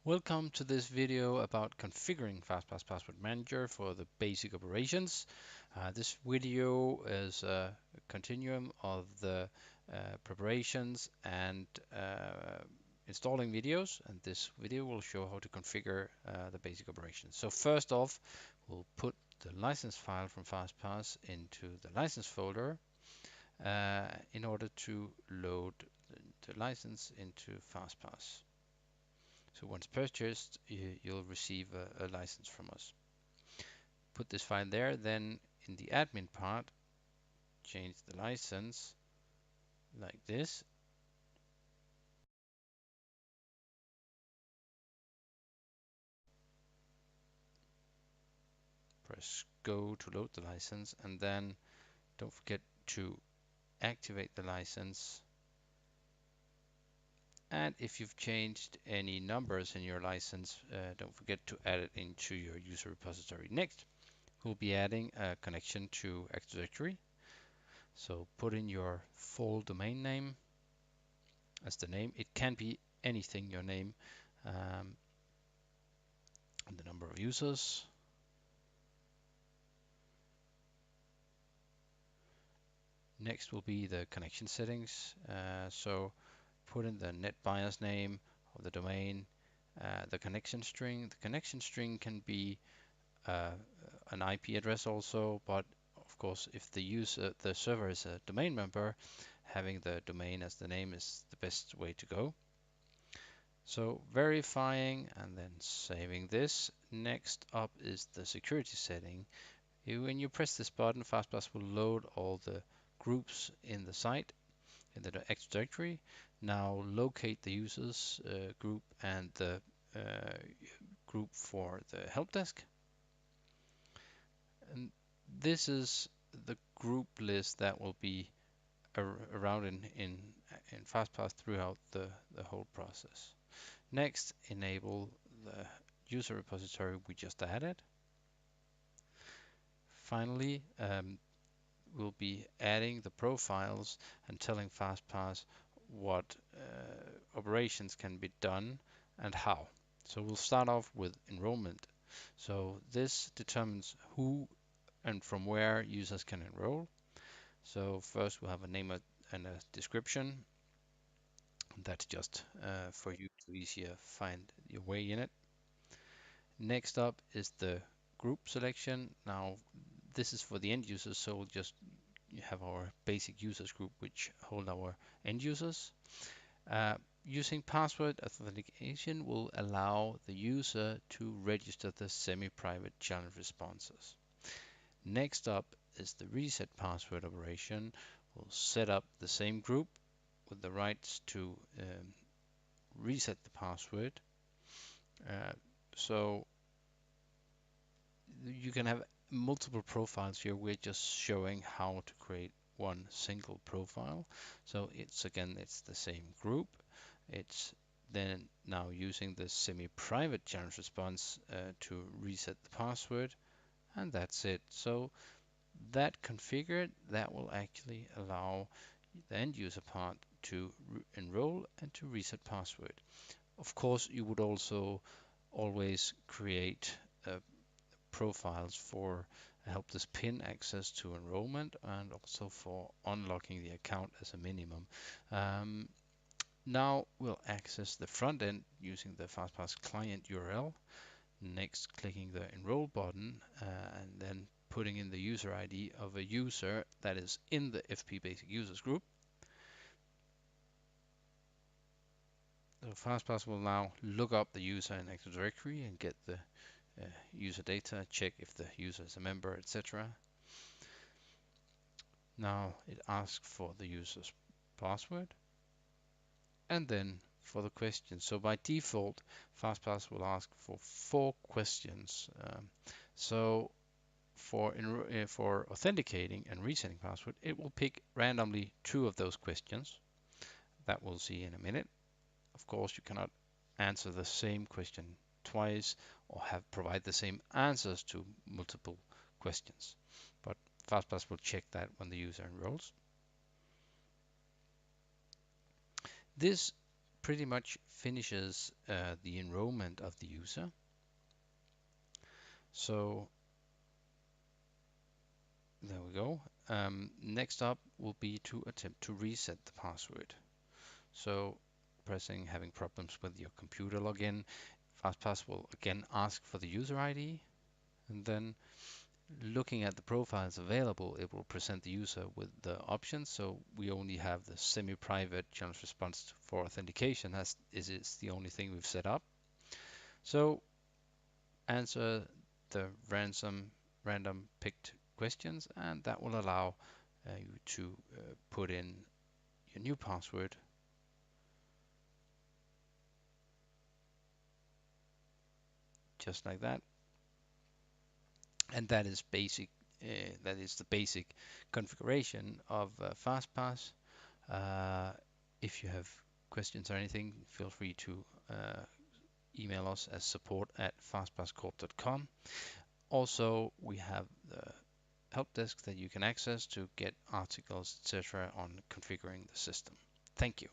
Welcome to this video about configuring FastPass Password Manager for the basic operations. This video is a continuum of the preparations and installing videos, and this video will show how to configure the basic operations. So first off, we'll put the license file from FastPass into the license folder in order to load the license into FastPass. So once purchased, you'll receive a license from us. Put this file there, then in the admin part, change the license like this. Press go to load the license, and then don't forget to activate the license. And if you've changed any numbers in your license, don't forget to add it into your user repository. Next, we'll be adding a connection to Accessory. So put in your full domain name as the name. It can be anything, your name, and the number of users. Next will be the connection settings. So put in the net buyer's name of the domain, the connection string. The connection string can be uh, an IP address also, but of course, if the server is a domain member, having the domain as the name is the best way to go. So verifying and then saving this. Next up is the security setting. When you press this button, FastPass will load all the groups in the site, in the Active Directory. Now locate the users group and the group for the help desk. And this is the group list that will be around in FastPass throughout the whole process. Next, enable the user repository we just added. Finally, we'll be adding the profiles and telling FastPass what operations can be done and how. So we'll start off with enrollment. So this determines who and from where users can enroll. So first we'll have a name and a description. That's just for you to easier find your way in it. Next up is the group selection. Now this is for the end users, so we'll just have our basic users group which hold our end users. Using password authentication will allow the user to register the semi-private challenge responses. Next up is the reset password operation. We'll set up the same group with the rights to reset the password. So you can have multiple profiles here. We're just showing how to create one single profile. So it's the same group. It's then now using the semi-private challenge response to reset the password, and that's it. So that configured, that will actually allow the end user part to enroll and to reset password. Of course, you would also always create profiles for help this pin access to enrollment and also for unlocking the account as a minimum. Now we'll access the front end using the FastPass client URL. Next, clicking the enroll button and then putting in the user ID of a user that is in the FP Basic Users group. So FastPass will now look up the user in Active Directory and get the user data, check if the user is a member, etc. Now it asks for the user's password and then for the question. So by default, FastPass will ask for 4 questions. So for authenticating and resetting password, it will pick randomly 2 of those questions that we'll see in a minute. Of course, you cannot answer the same question twice or provide the same answers to multiple questions. But FastPass will check that when the user enrolls. This pretty much finishes the enrollment of the user. So there we go. Next up will be to attempt to reset the password. So having problems with your computer login, FastPass will again ask for the user ID, and then looking at the profiles available, it will present the user with the options. So we only have the semi-private challenge response for authentication, as is the only thing we've set up. So answer the random picked questions, and that will allow you to put in your new password just like that. And that is basic. That is the basic configuration of FastPass. If you have questions or anything, feel free to email us at support@fastpasscorp.com. Also, we have the help desk that you can access to get articles, etc., on configuring the system. Thank you.